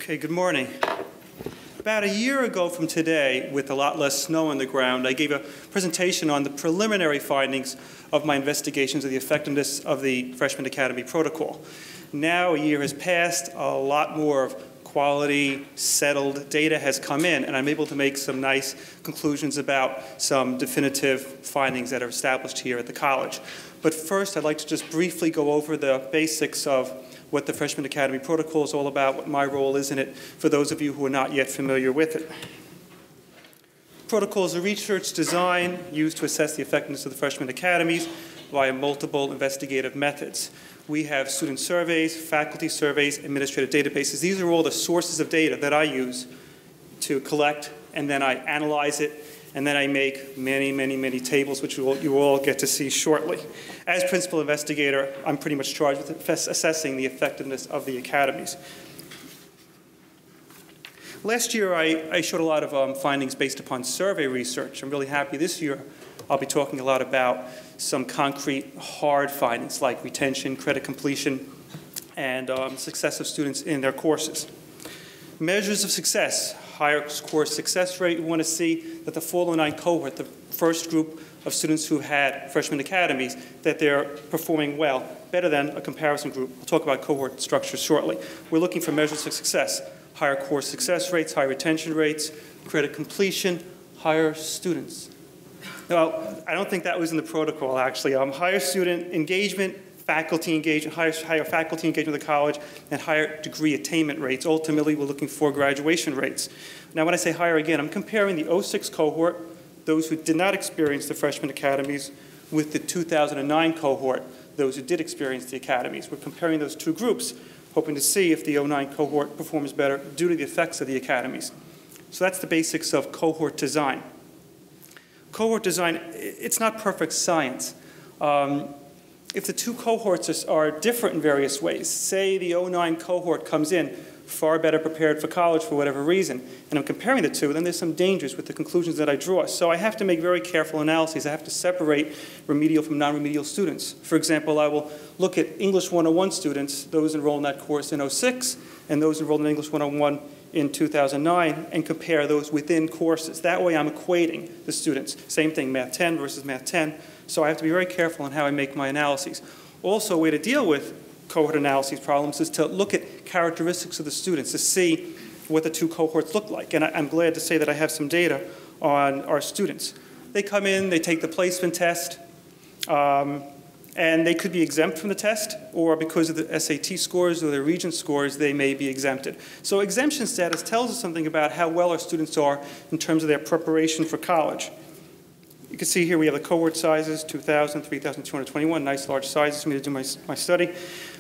Okay, good morning. About a year ago from today, with a lot less snow on the ground, I gave a presentation on the preliminary findings of my investigations of the effectiveness of the Freshman Academy protocol. Now a year has passed, a lot more of quality, settled data has come in, and I'm able to make some nice conclusions about some definitive findings that are established here at the college. But first, I'd like to just briefly go over the basics of what the Freshman Academy protocol is all about, what my role is in it, for those of you who are not yet familiar with it. Protocol is a research design used to assess the effectiveness of the freshman academies via multiple investigative methods. We have student surveys, faculty surveys, administrative databases. These are all the sources of data that I use to collect, and then I analyze it, and then I make many tables, which you will all get to see shortly. As principal investigator, I'm pretty much charged with assessing the effectiveness of the academies. Last year, I showed a lot of findings based upon survey research. I'm really happy this year I'll be talking a lot about some concrete, hard findings like retention, credit completion, and success of students in their courses. Measures of success. Higher course success rate. We want to see that the 409 cohort, the first group of students who had freshman academies, that they're performing well, better than a comparison group. We'll talk about cohort structure shortly. We're looking for measures of success. Higher course success rates, high retention rates, credit completion, higher students. Now, I don't think that was in the protocol, actually. Higher student engagement, faculty engagement, higher faculty engagement with the college, and higher degree attainment rates. Ultimately, we're looking for graduation rates. Now, when I say higher, again, I'm comparing the 06 cohort, those who did not experience the freshman academies, with the 2009 cohort, those who did experience the academies. We're comparing those two groups, hoping to see if the 09 cohort performs better due to the effects of the academies. So that's the basics of cohort design. Cohort design, it's not perfect science. If the two cohorts are different in various ways, say the 09 cohort comes in far better prepared for college for whatever reason, and I'm comparing the two, then there's some dangers with the conclusions that I draw. So I have to make very careful analyses. I have to separate remedial from non-remedial students. For example, I will look at English 101 students, those enrolled in that course in 06, and those enrolled in English 101 in 2009, and compare those within courses. That way I'm equating the students. Same thing, Math 10 versus Math 10. So I have to be very careful in how I make my analyses. Also, a way to deal with cohort analyses problems is to look at characteristics of the students to see what the two cohorts look like. And I'm glad to say that I have some data on our students. They come in, they take the placement test, and they could be exempt from the test, or because of the SAT scores or the Regent scores, they may be exempted. So exemption status tells us something about how well our students are in terms of their preparation for college. You can see here we have the cohort sizes, 2,000, 3,221, nice large sizes for me to do my study.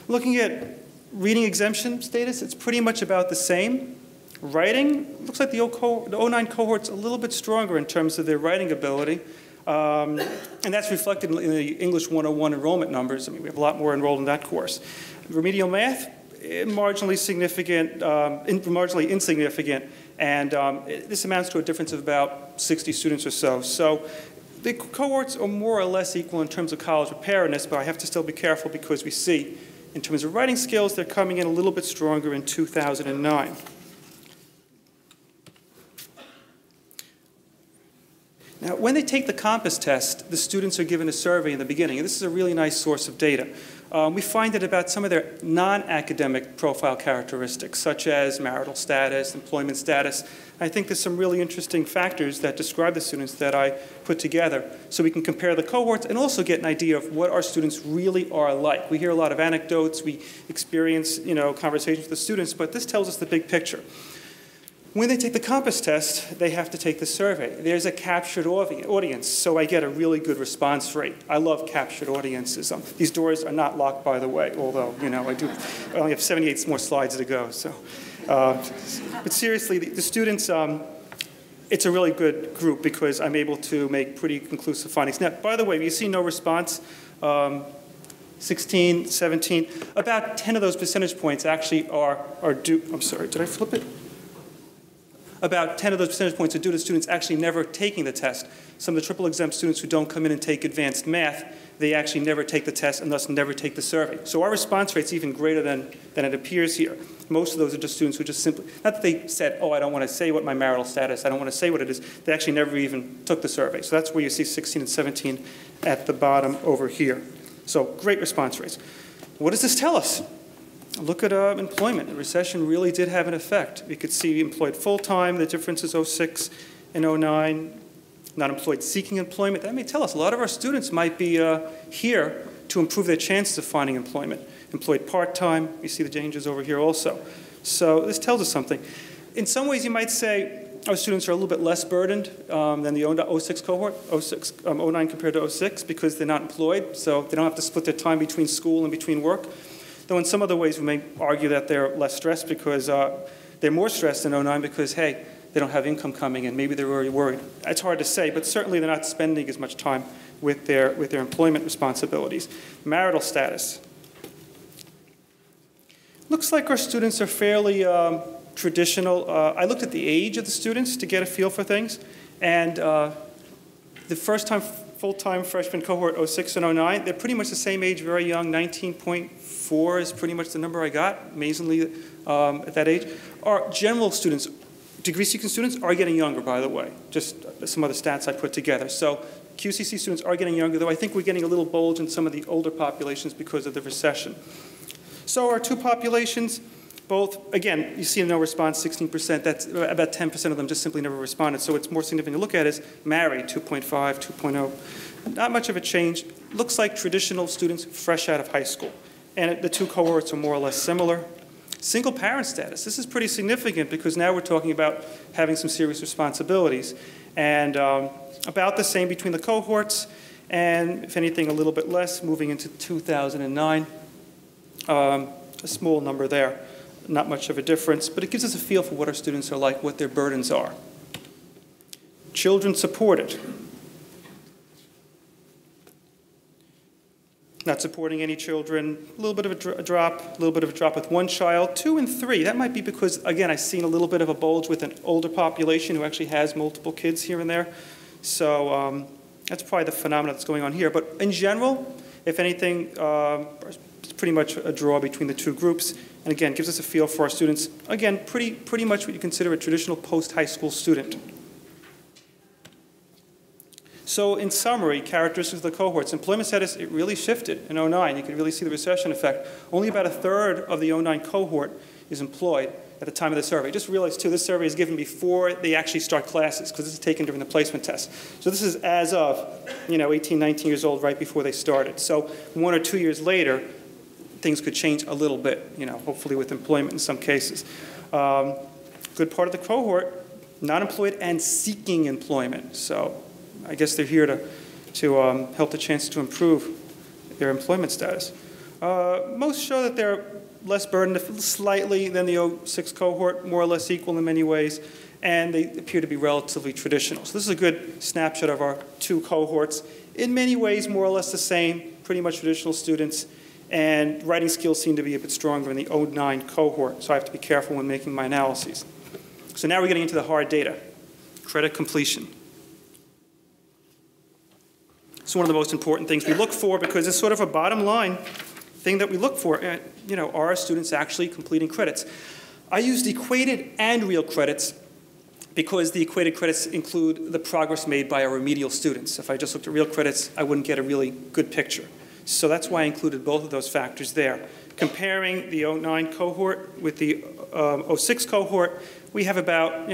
Looking at reading exemption status, it's pretty much about the same. Writing, looks like the 09 cohort's a little bit stronger in terms of their writing ability. And that's reflected in the English 101 enrollment numbers. I mean, we have a lot more enrolled in that course. Remedial math, marginally significant, marginally insignificant, and this amounts to a difference of about 60 students or so. So the cohorts are more or less equal in terms of college preparedness, but I have to still be careful because we see, in terms of writing skills, they're coming in a little bit stronger in 2009. Now, when they take the Compass test, the students are given a survey in the beginning, and this is a really nice source of data. We find it about some of their non-academic profile characteristics, such as marital status, employment status. I think there's some really interesting factors that describe the students that I put together, so we can compare the cohorts and also get an idea of what our students really are like. We hear a lot of anecdotes, we experience, conversations with the students, but this tells us the big picture. When they take the Compass test, they have to take the survey. There's a captured audience, so I get a really good response rate. I love captured audiences. These doors are not locked, by the way, although, I only have 78 more slides to go. So, but seriously, the students, it's a really good group because I'm able to make pretty conclusive findings. Now, by the way, you see no response, 16, 17, about 10 of those percentage points actually are due. I'm sorry, did I flip it? about 10 of those percentage points are due to students actually never taking the test. Some of the triple exempt students who don't come in and take advanced math, they actually never take the test and thus never take the survey. So our response rate's even greater than it appears here. Most of those are just students who just simply, not that they said, oh, I don't want to say what my marital status, I don't want to say what it is. They actually never even took the survey. So that's where you see 16 and 17 at the bottom over here. So great response rates. What does this tell us? Look at employment. The recession really did have an effect. We could see employed full-time, the difference is 06 and 09. Not employed seeking employment. That may tell us a lot of our students might be here to improve their chances of finding employment. Employed part-time, you see the changes over here also. So this tells us something. In some ways you might say our students are a little bit less burdened than the 06 cohort, 09 compared to 06 because they're not employed, so they don't have to split their time between school and between work. Though in some other ways we may argue that they're less stressed because they're more stressed in 09 because, hey, they don't have income coming in. Maybe they're already worried. It's hard to say, but certainly they're not spending as much time with their employment responsibilities. Marital status. Looks like our students are fairly traditional. I looked at the age of the students to get a feel for things, and the first-time full-time freshman cohort, 06 and 09, they're pretty much the same age, very young, 19.4 is pretty much the number I got, amazingly at that age. Our general students, degree-seeking students, are getting younger, by the way, just some other stats I put together. So QCC students are getting younger, though I think we're getting a little bulge in some of the older populations because of the recession. So our two populations, both, again, you see no response, 16%. That's about 10% of them just simply never responded. So what's more significant to look at is married, 2.5, 2.0. Not much of a change. Looks like traditional students fresh out of high school. And the two cohorts are more or less similar. Single parent status. This is pretty significant because now we're talking about having some serious responsibilities. And about the same between the cohorts, and if anything, a little bit less moving into 2009. A small number there. Not much of a difference, but it gives us a feel for what our students are like, what their burdens are. Children supported. Not supporting any children, a little bit of a drop with one child. 2 and 3, that might be because, again, I've seen a little bit of a bulge with an older population who actually has multiple kids here and there. So that's probably the phenomenon that's going on here. But in general, if anything, it's pretty much a draw between the two groups. And again, gives us a feel for our students. Again, pretty much what you consider a traditional post-high school student. So in summary, characteristics of the cohorts. Employment status, it really shifted in 09. You can really see the recession effect. Only about a third of the 09 cohort is employed at the time of the survey. Just realize, too, this survey is given before they actually start classes, because this is taken during the placement test. So this is as of, 18, 19 years old, right before they started. So 1 or 2 years later, things could change a little bit, hopefully with employment in some cases. Good part of the cohort, not employed and seeking employment. So I guess they're here to help the chances to improve their employment status. Most show that they're less burdened slightly than the 06 cohort, more or less equal in many ways, and they appear to be relatively traditional. So this is a good snapshot of our two cohorts. In many ways, more or less the same, pretty much traditional students, and writing skills seem to be a bit stronger in the 09 cohort, so I have to be careful when making my analyses. So now we're getting into the hard data, credit completion. It's one of the most important things we look for because it's sort of a bottom line thing that we look for. Are our students actually completing credits? I used equated and real credits because the equated credits include the progress made by our remedial students. If I just looked at real credits, I wouldn't get a really good picture. So that's why I included both of those factors there. Comparing the 09 cohort with the 06 cohort, we have about,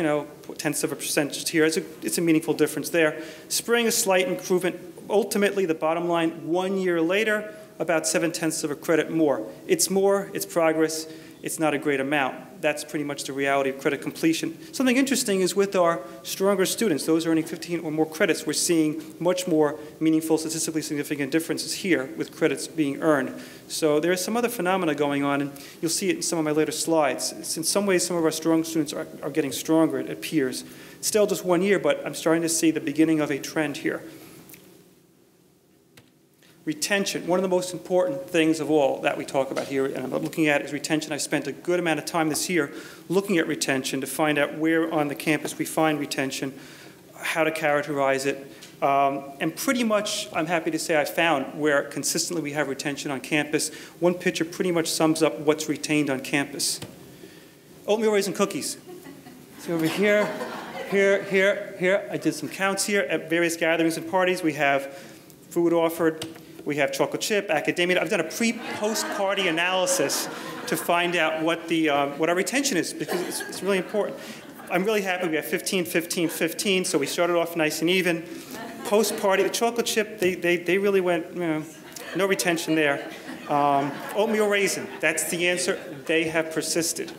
tenths of a percentage here. It's a meaningful difference there. Spring, a slight improvement. Ultimately, the bottom line, 1 year later, about 7/10 of a credit more. It's more, it's progress, it's not a great amount. That's pretty much the reality of credit completion. Something interesting is with our stronger students, those earning 15 or more credits, we're seeing much more meaningful, statistically significant differences here with credits being earned. So there is some other phenomena going on, and you'll see it in some of my later slides. It's in some ways, some of our strong students are getting stronger, it appears. Still just 1 year, but I'm starting to see the beginning of a trend here. Retention, one of the most important things of all that we talk about here, and I'm looking at is retention. I spent a good amount of time this year looking at retention to find out where on the campus we find retention, how to characterize it, and pretty much, I'm happy to say I found where consistently we have retention on campus. One picture pretty much sums up what's retained on campus. Oatmeal raisin cookies. So over here, here, I did some counts here. At various gatherings and parties, we have food offered. We have chocolate chip, academia. I've done a pre-post-party analysis to find out what our retention is, because it's really important. I'm really happy we have 15, 15, 15, so we started off nice and even. Post-party, the chocolate chip, they really went, no retention there. Oatmeal raisin, that's the answer. They have persisted.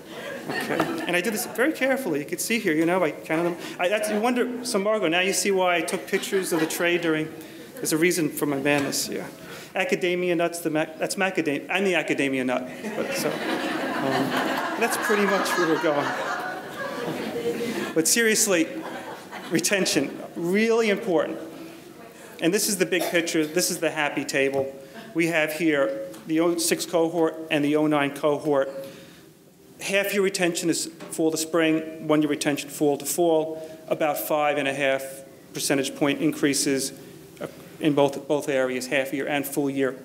Okay. And I did this very carefully. You can see here, I counted them. You wonder, so Margot, now you see why I took pictures of the tray during. There's a reason for my madness here. Academia nuts, that's macadamia. I'm the academia nut. That's pretty much where we're going. But seriously, retention, really important. And this is the big picture. This is the happy table. We have here the 06 cohort and the 09 cohort. Half your retention is fall to spring, 1 year retention fall to fall, about 5.5 percentage point increases in both areas, half year and full year.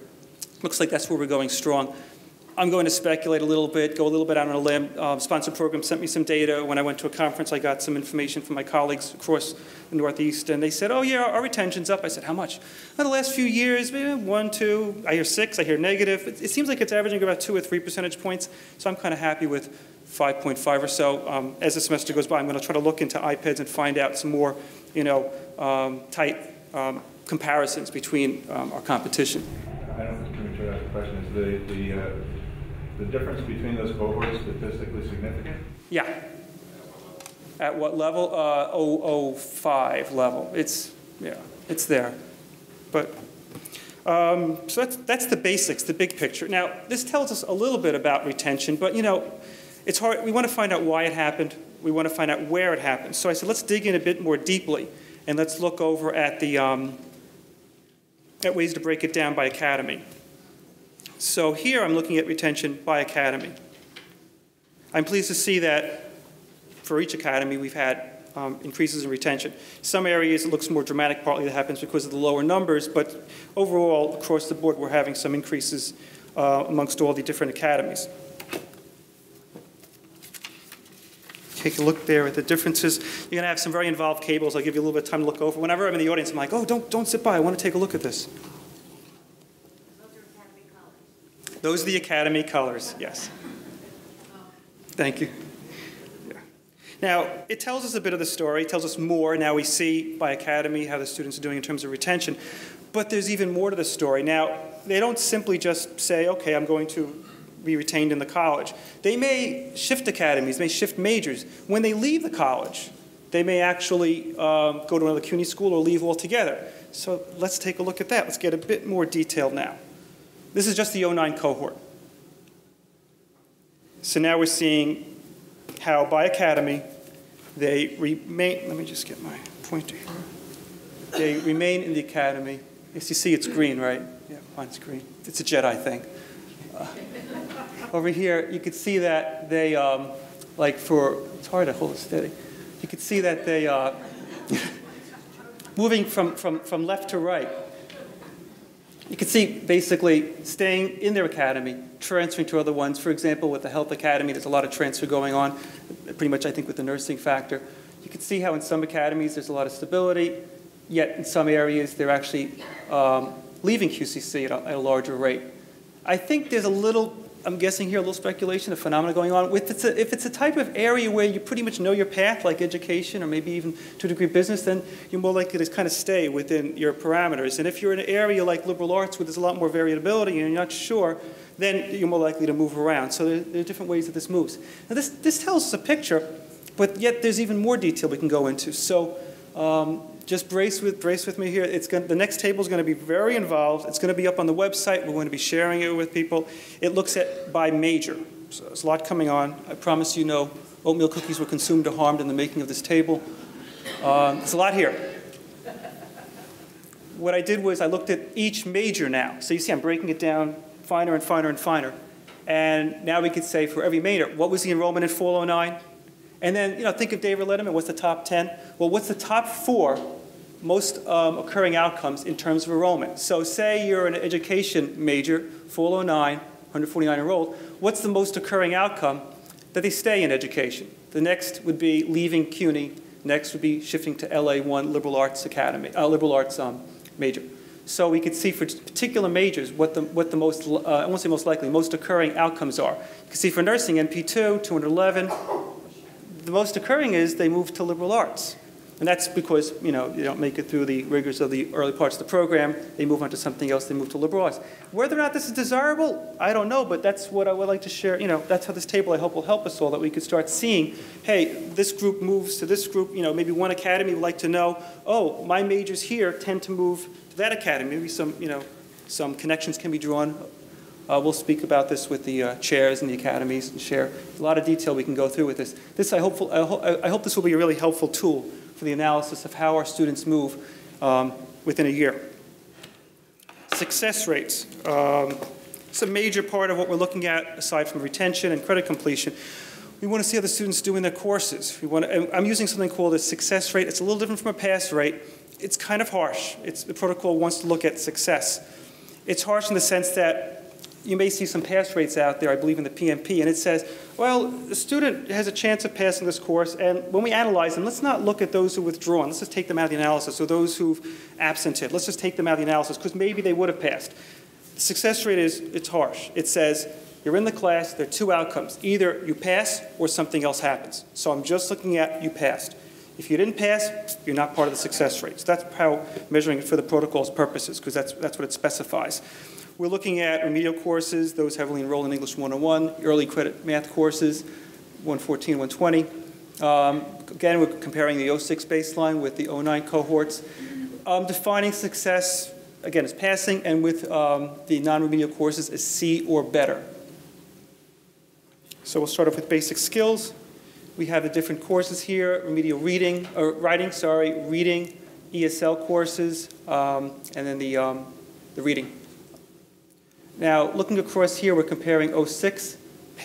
Looks like that's where we're going strong. I'm going to speculate a little bit, go a little bit out on a limb. Sponsored program sent me some data. When I went to a conference, I got some information from my colleagues across the Northeast, and they said, oh yeah, our retention's up. I said, how much? In the last few years, maybe 1, 2, I hear 6, I hear negative. It seems like it's averaging about 2 or 3 percentage points, so I'm kind of happy with 5.5 or so. As the semester goes by, I'm going to try to look into iPads and find out some more, tight comparisons between our competition. I don't think to ask the question. Is the difference between those cohorts statistically significant? Yeah. At what level? 005 level. It's there. But so that's the basics, the big picture. Now, this tells us a little bit about retention, but it's hard. We want to find out why it happened. We want to find out where it happened. So I said, let's dig in a bit more deeply, and let's look over at the at ways to break it down by academy. So here I'm looking at retention by academy. I'm pleased to see that for each academy we've had increases in retention. Some areas it looks more dramatic, partly that happens because of the lower numbers, but overall across the board we're having some increases amongst all the different academies. Take a look there at the differences. You're going to have some very involved cables. I'll give you a little bit of time to look over. Whenever I'm in the audience, I'm like, oh, don't sit by. I want to take a look at this. Those are academy colors. Those are the academy colors, yes. Thank you. Yeah. Now, it tells us a bit of the story. It tells us more. Now we see by academy how the students are doing in terms of retention. But there's even more to the story. Now, they don't simply just say, okay, I'm going to be retained in the college. They may shift academies, may shift majors. When they leave the college, they may actually go to another CUNY school or leave altogether. So let's take a look at that. Let's get a bit more detailed now. This is just the 09 cohort. So now we're seeing how by academy they remain, let me just get my pointer here. They remain in the academy. As you see, it's green, right? Yeah, mine's green. It's a Jedi thing. Over here, you could see that they, it's hard to hold it steady. You could see that they, moving from left to right, you could see basically staying in their academy, transferring to other ones. For example, with the health academy, there's a lot of transfer going on, pretty much I think with the nursing factor. You can see how in some academies there's a lot of stability, yet in some areas they're actually leaving QCC at a larger rate. I think there's a little, I'm guessing here, a little speculation, a phenomenon going on. If it's a type of area where you pretty much know your path, like education or maybe even to a degree business, then you're more likely to kind of stay within your parameters. And if you're in an area like liberal arts where there's a lot more variability and you're not sure, then you're more likely to move around. So there are different ways that this moves. Now this tells us a picture, but yet there's even more detail we can go into. So just brace with me here. The next table is going to be very involved. It's going to be up on the website. We're going to be sharing it with people. It looks at by major. So there's a lot coming on. I promise you no oatmeal cookies were consumed or harmed in the making of this table. There's a lot here. what I did was I looked at each major now. So you see I'm breaking it down finer and finer and finer. And now we could say for every major, what was the enrollment in Fall 09? And then, think of David Letterman, what's the top 10? Well, what's the top 4 most occurring outcomes in terms of enrollment? So say you're an education major, Fall 09, 149 enrolled. What's the most occurring outcome? That they stay in education. The next would be leaving CUNY. Next would be shifting to LA1 Liberal Arts Academy, liberal arts major. So we could see for particular majors what the most, I won't say most likely, most occurring outcomes are. You can see for nursing, NP2, 211, the most occurring is they move to liberal arts. And that's because, you don't make it through the rigors of the early parts of the program. They move on to something else. They move to liberal arts. Whether or not this is desirable, I don't know, but that's what I would like to share. That's how this table, I hope, will help us all, that we could start seeing, hey, this group moves to this group. Maybe one academy would like to know, oh, my majors here tend to move to that academy. Maybe some connections can be drawn. We'll speak about this with the chairs and the academies and share a lot of detail we can go through with this. I hope this will be a really helpful tool for the analysis of how our students move within a year. Success rates. It's a major part of what we're looking at aside from retention and credit completion. We want to see how the students do in their courses. I'm using something called a success rate. It's a little different from a pass rate. It's kind of harsh. The protocol wants to look at success. It's harsh in the sense that you may see some pass rates out there, I believe in the PMP, and it says, well, the student has a chance of passing this course, and when we analyze them, let's not look at those who withdrawn. Let's just take them out of the analysis, or those who've absented. Let's just take them out of the analysis, because maybe they would have passed. The success rate it's harsh. It says, you're in the class, there are 2 outcomes. Either you pass, or something else happens. So I'm just looking at you passed. If you didn't pass, you're not part of the success rate. So that's how measuring it for the protocol's purposes, because that's what it specifies. We're looking at remedial courses, those heavily enrolled in English 101, early credit math courses, 114, 120. Again, we're comparing the 06 baseline with the 09 cohorts. Defining success, again, as passing, and with the non-remedial courses as C or better. So we'll start off with basic skills. We have the different courses here, remedial writing, ESL courses, and then the reading. Now, looking across here, we're comparing 06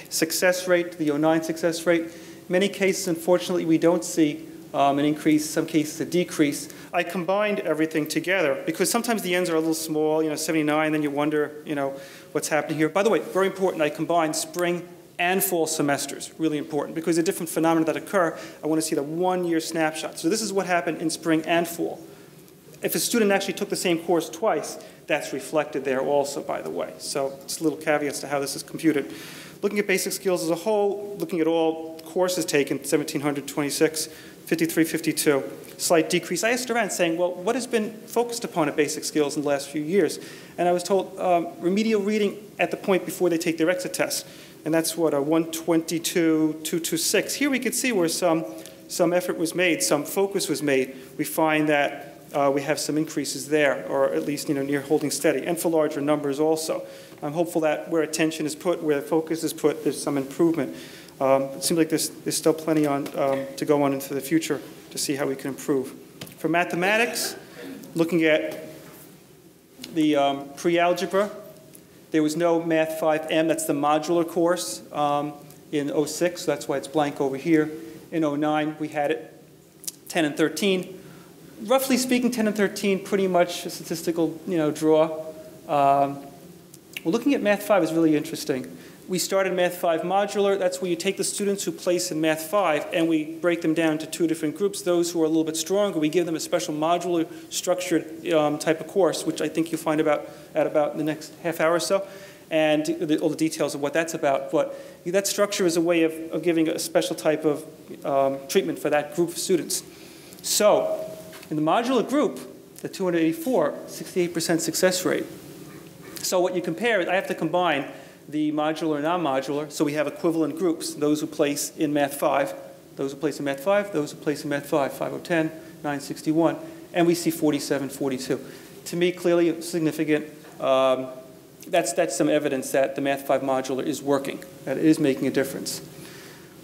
success rate to the 09 success rate. In many cases, unfortunately, we don't see an increase, some cases a decrease. I combined everything together because sometimes the ends are a little small, 79, then you wonder, what's happening here. By the way, very important, I combined spring and fall semesters, really important, because the different phenomena that occur, I want to see the 1-year snapshot. So this is what happened in spring and fall. If a student actually took the same course twice, that's reflected there also, by the way. So just little caveats to how this is computed. Looking at basic skills as a whole, looking at all courses taken, 1,726, 53, 52, slight decrease. I asked around saying, well, what has been focused upon at basic skills in the last few years? And I was told remedial reading at the point before they take their exit test. And that's what, 122, 226. Here we could see where some effort was made, some focus was made. We find that we have some increases there, or at least near holding steady, and for larger numbers also. I'm hopeful that where attention is put, where the focus is put, there's some improvement. It seems like there's still plenty on to go on into the future to see how we can improve. For mathematics, looking at the pre-algebra, there was no Math 5M, that's the modular course in 06, so that's why it's blank over here. In 09, we had it 10 and 13. Roughly speaking, 10 and 13, pretty much a statistical draw. Well, looking at Math 5 is really interesting. We started Math 5 modular. That's where you take the students who place in Math 5 and we break them down to 2 different groups. Those who are a little bit stronger, we give them a special modular structured type of course, which I think you'll find out in the next half hour or so, and all the details of what that's about. But that structure is a way of giving a special type of treatment for that group of students. So in the modular group, the 284, 68% success rate. So what you compare is I have to combine the modular and non-modular, so we have equivalent groups, those who place in Math 5, those who place in Math 5, those who place in Math 5, 5010, 961, and we see 47, 42. To me, clearly significant. That's some evidence that the Math 5 modular is working, that it is making a difference.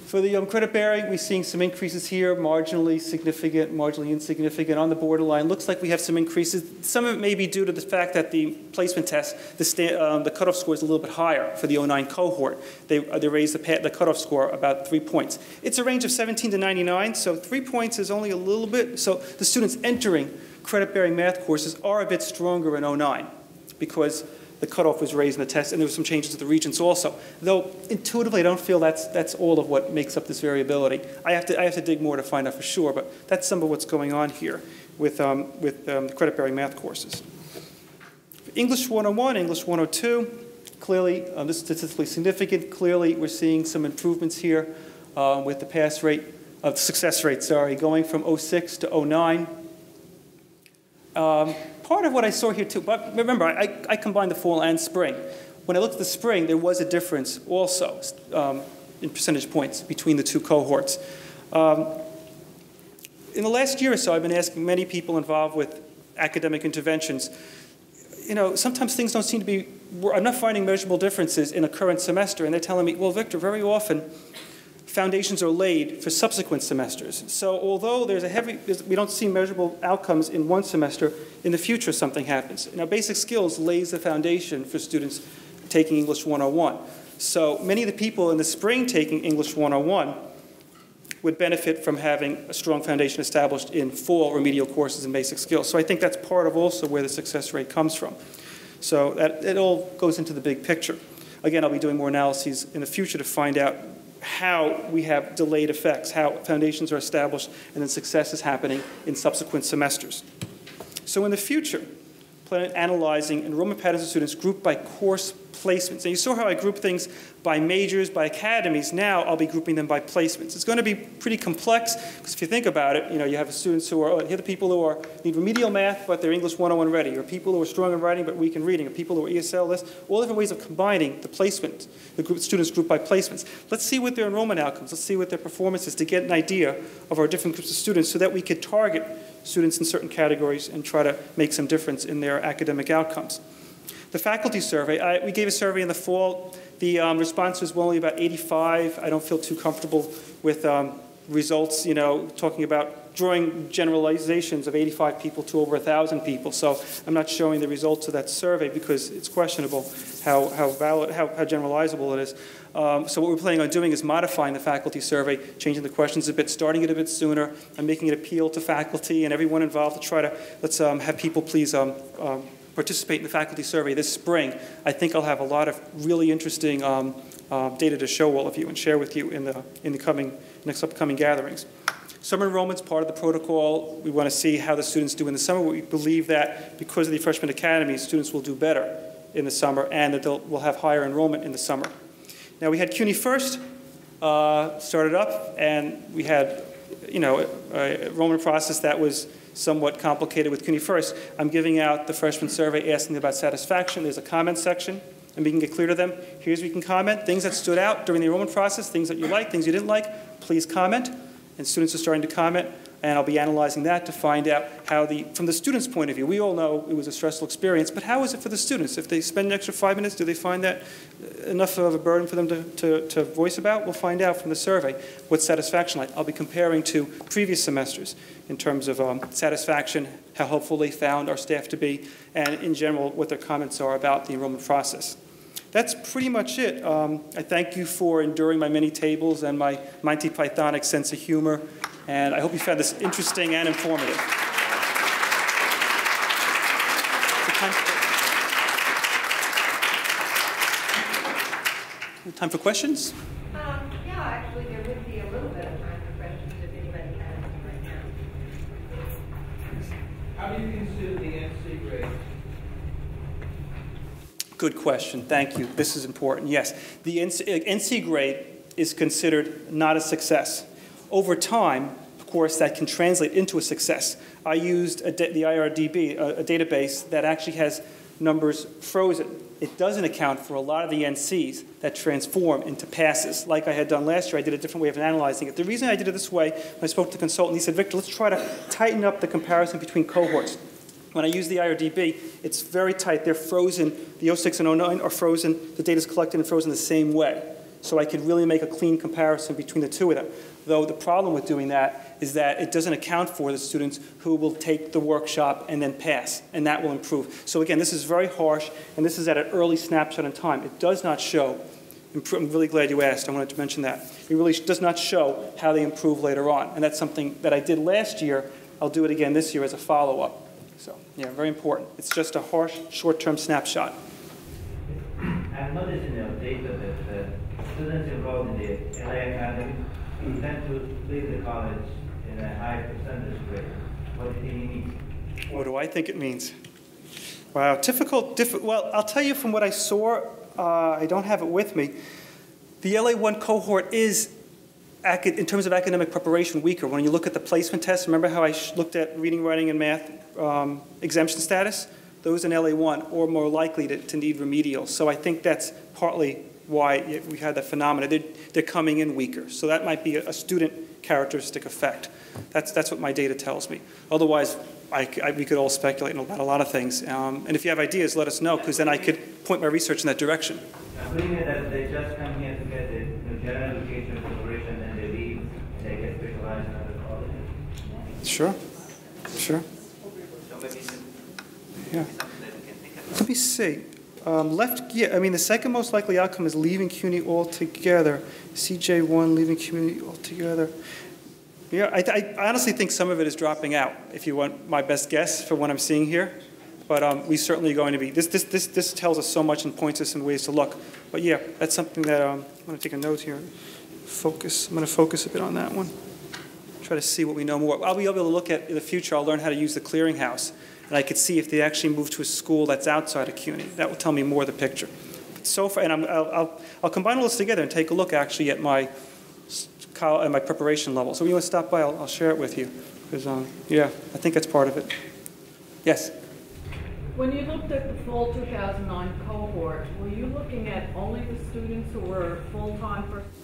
For the credit bearing, we're seeing some increases here, marginally significant, marginally insignificant, on the borderline. Looks like we have some increases. Some of it may be due to the fact that the placement test, the cutoff score is a little bit higher for the 09 cohort. They raised the cutoff score about 3 points. It's a range of 17 to 99, so 3 points is only a little bit. So the students entering credit-bearing math courses are a bit stronger in 09 because the cutoff was raised in the test, and there were some changes to the regents also. Though intuitively, I don't feel that's all of what makes up this variability. I have to dig more to find out for sure, but that's some of what's going on here with the credit-bearing math courses. English 101, English 102, clearly this is statistically significant. Clearly, we're seeing some improvements here with the pass rate, success rate, sorry, going from 06 to 09. Part of what I saw here too, but remember, I combined the fall and spring. When I looked at the spring, there was a difference also in percentage points between the two cohorts. In the last year or so, I've been asking many people involved with academic interventions, you know, sometimes things don't seem to be, I'm not finding measurable differences in a current semester, and they're telling me, well, Victor, very often, foundations are laid for subsequent semesters. So although we don't see measurable outcomes in one semester, in the future something happens. Now, basic skills lays the foundation for students taking English 101. So many of the people in the spring taking English 101 would benefit from having a strong foundation established in fall remedial courses and basic skills. So I think that's part of also where the success rate comes from. So it all goes into the big picture. Again, I'll be doing more analyses in the future to find out how we have delayed effects, how foundations are established, and then success is happening in subsequent semesters. So in the future, plan on analyzing enrollment patterns of students grouped by course placements. And you saw how I group things by majors, by academies. Now I'll be grouping them by placements. It's going to be pretty complex, because if you think about it, you know, you have students who are, here are the people who need remedial math, but they're English 101 ready, or people who are strong in writing but weak in reading, or people who are ESL list, all different ways of combining the placement, students grouped by placements. Let's see what their enrollment outcomes, let's see what their performance is to get an idea of our different groups of students so that we could target students in certain categories and try to make some difference in their academic outcomes. The faculty survey, we gave a survey in the fall. The response was only about 85. I don't feel too comfortable with results, you know, talking about drawing generalizations of 85 people to over 1,000 people. So I'm not showing the results of that survey because it's questionable how generalizable it is. So what we're planning on doing is modifying the faculty survey, changing the questions a bit, starting it a bit sooner, and making it appeal to faculty and everyone involved to try to, let's have people please participate in the faculty survey this spring. I think I'll have a lot of really interesting data to show all of you and share with you in the next upcoming gatherings. Summer enrollment's part of the protocol. We want to see how the students do in the summer. We believe that because of the freshman academy, students will do better in the summer and that we'll have higher enrollment in the summer. Now we had CUNY First started up, and we had, you know, an enrollment process that was somewhat complicated with CUNY First. I'm giving out the freshman survey asking about satisfaction. There's a comment section, and we can get clear to them. Here's where you can comment. Things that stood out during the enrollment process, things that you liked, things you didn't like, please comment. And students are starting to comment, and I'll be analyzing that to find out how from the students' point of view, we all know it was a stressful experience, but how is it for the students? If they spend an extra 5 minutes, do they find that enough of a burden for them to voice about? We'll find out from the survey what's satisfaction like. I'll be comparing to previous semesters in terms of satisfaction, how helpful they found our staff to be, and in general, what their comments are about the enrollment process. That's pretty much it. I thank you for enduring my many tables and my Monty Pythonic sense of humor, and I hope you found this interesting and informative. Time for questions? Yeah, actually, there would be a little bit of time for questions if anybody has any right now. How do you consider the NC grade? Good question. Thank you. This is important. Yes, the NC grade is considered not a success. Over time, of course, that can translate into a success. I used the IRDB, a database that actually has numbers frozen. It doesn't account for a lot of the NCs that transform into passes. Like I had done last year, I did a different way of analyzing it. The reason I did it this way, when I spoke to the consultant, he said, Victor, let's try to tighten up the comparison between cohorts. When I use the IRDB, it's very tight. They're frozen. The 06 and 09 are frozen. The data is collected and frozen the same way. so I could really make a clean comparison between the two of them. Though the problem with doing that is that it doesn't account for the students who will take the workshop and then pass, and that will improve. So again, this is very harsh, and this is at an early snapshot in time. It does not show, I'm really glad you asked, I wanted to mention that. It really does not show how they improve later on, and that's something that I did last year. I'll do it again this year as a follow-up. So, yeah, very important. It's just a harsh, short-term snapshot. I've noticed in your data that students enrolled in the LA Academy tend to leave the college in a high percentage rate. What do you mean? What do I think it means? Wow, well, I'll tell you from what I saw, I don't have it with me. The LA1 cohort is, in terms of academic preparation, weaker. When you look at the placement test, remember how I looked at reading, writing, and math exemption status? Those in LA1 are more likely to need remedial. So I think that's partly why we had that phenomenon. They're coming in weaker. So that might be a student characteristic effect. That's what my data tells me. Otherwise, we could all speculate about a lot of things. And if you have ideas, let us know, because then I could point my research in that direction. I'm putting it that they just come here to get the general education preparation, and they leave, and they get specialized in other colleges. Sure. Sure. Yeah. Let me see. Yeah, I mean, the second most likely outcome is leaving CUNY altogether. CJ1, leaving CUNY altogether. Yeah, I honestly think some of it is dropping out, if you want my best guess for what I'm seeing here. But we certainly are going to be, this tells us so much and points us in ways to look. But yeah, that's something that I'm going to take a note here. I'm going to focus a bit on that one. Try to see what we know more. I'll be able to look at, in the future, I'll learn how to use the clearinghouse. And I could see if they actually move to a school that's outside of CUNY. That will tell me more of the picture. But so far, and I'll combine all this together and take a look actually at my preparation level. So when you want to stop by, I'll share it with you. Because, yeah, I think that's part of it. Yes? When you looked at the fall 2009 cohort, were you looking at only the students who were full-time?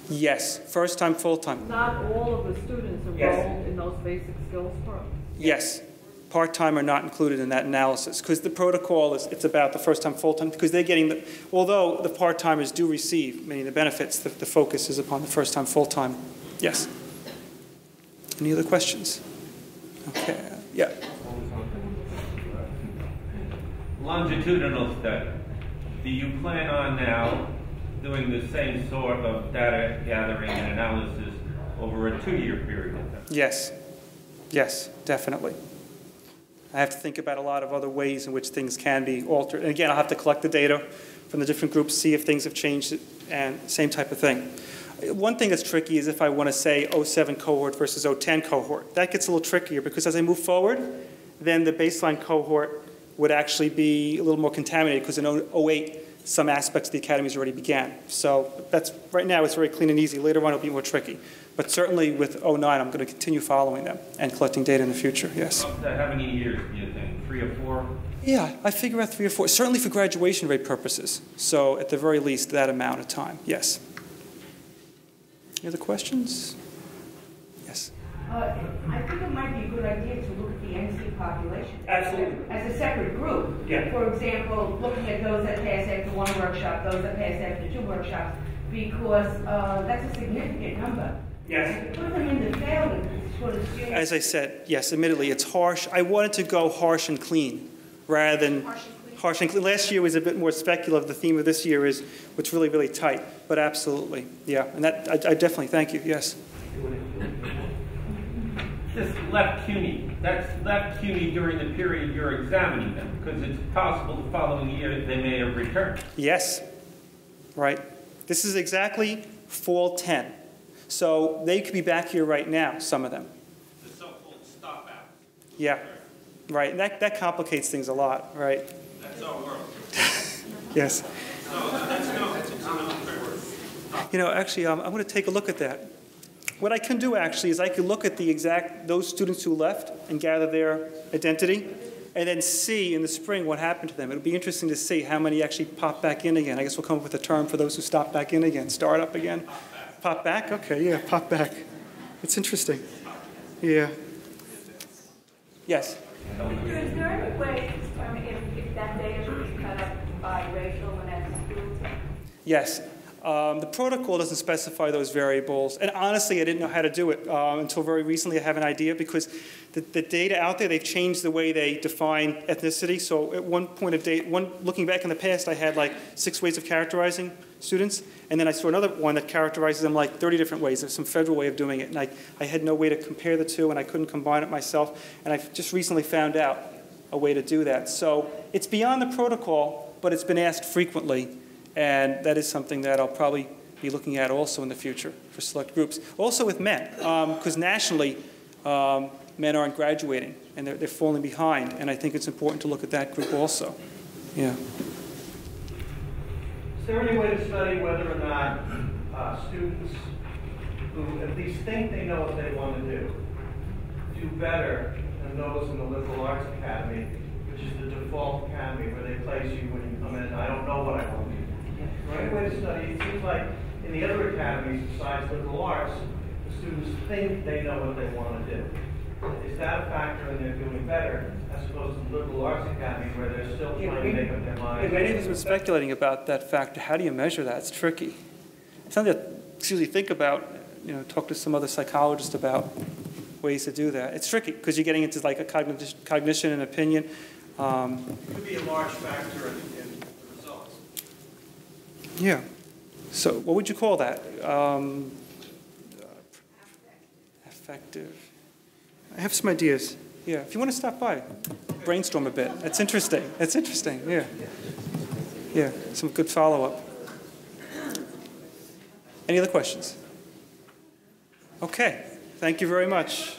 Yes, first-time, full-time. Not all of the students enrolled in those basic skills programs? Yes. Part-time are not included in that analysis because the protocol it's about the first-time, full-time, because they're getting although the part-timers do receive many of the benefits, the focus is upon the first-time, full-time. Yes. Any other questions? Okay. Yeah. Longitudinal study. Do you plan on now doing the same sort of data gathering and analysis over a 2-year period of time? Yes. Yes, definitely. I have to think about a lot of other ways in which things can be altered. And again, I'll have to collect the data from the different groups, see if things have changed, and same type of thing. One thing that's tricky is if I want to say 07 cohort versus 010 cohort. That gets a little trickier because as I move forward, then the baseline cohort would actually be a little more contaminated because in 08, some aspects of the academies already began. So that's, right now it's very clean and easy. Later on it'll be more tricky. But certainly with 09, I'm going to continue following them and collecting data in the future, yes. How many years do you think? 3 or 4? Yeah, I figure out 3 or 4, certainly for graduation rate purposes. So at the very least, that amount of time, yes. Any other questions? Yes. I think it might be a good idea to look at the NC population. Absolutely. As a separate group. Yeah. For example, looking at those that pass after 1 workshop, those that pass after 2 workshops, because that's a significant number. Yes. Put them in the failure sort of serious. As I said, yes, admittedly, it's harsh. I wanted to go harsh and clean rather than harsh and clean. Last year was a bit more speculative. The theme of this year is what's really, really tight. But absolutely, yeah. And that, I definitely thank you, yes. Just left CUNY. That's left CUNY during the period you're examining them, because it's possible the following year they may have returned. Yes, right. This is exactly fall 10. So they could be back here right now, some of them. The so-called stop out. Yeah, right. And that complicates things a lot, right? That's our world. Yes. So that's no. You know, actually, I'm going to take a look at that. What I can do, actually, is I can look at those students who left and gather their identity, and then see in the spring what happened to them. It'll be interesting to see how many actually pop back in again. I guess we'll come up with a term for those who stop back in again. Start up again. Pop back? Okay, yeah, pop back. It's interesting. Yeah. Yes? Is there any way to determine if that data is cut up by racial and ethnic groups? Yes. The protocol doesn't specify those variables, and honestly, I didn't know how to do it until very recently. I have an idea because the data out there, they've changed the way they define ethnicity. So at one point of date, looking back in the past, I had like 6 ways of characterizing students, and then I saw another one that characterizes them like 30 different ways. There's some federal way of doing it, and I had no way to compare the two, and I couldn't combine it myself, and I've just recently found out a way to do that. So it's beyond the protocol, but it's been asked frequently, and that is something that I'll probably be looking at also in the future for select groups. Also with men, because nationally, men aren't graduating, and they're falling behind, and I think it's important to look at that group also. Yeah. Is there any way to study whether or not students who at least think they know what they want to do better than those in the liberal arts academy, which is the default academy where they place you when you come in, I don't know what I want to do? Is there any way to study? It seems like in the other academies besides liberal arts, the students think they know what they want to do. Is that a factor in they're doing better as opposed to the liberal arts academy where they're still trying to make up their mind? Many of us been speculating about that factor. How do you measure that? It's tricky. It's something to usually think about, talk to some other psychologist about ways to do that. It's tricky because you're getting into like a cognition and opinion. It could be a large factor in the results. Yeah. So what would you call that? Effective. I have some ideas. Yeah, if you want to stop by, brainstorm a bit. It's interesting. It's interesting. Yeah. Yeah, some good follow-up. Any other questions? Okay. Thank you very much.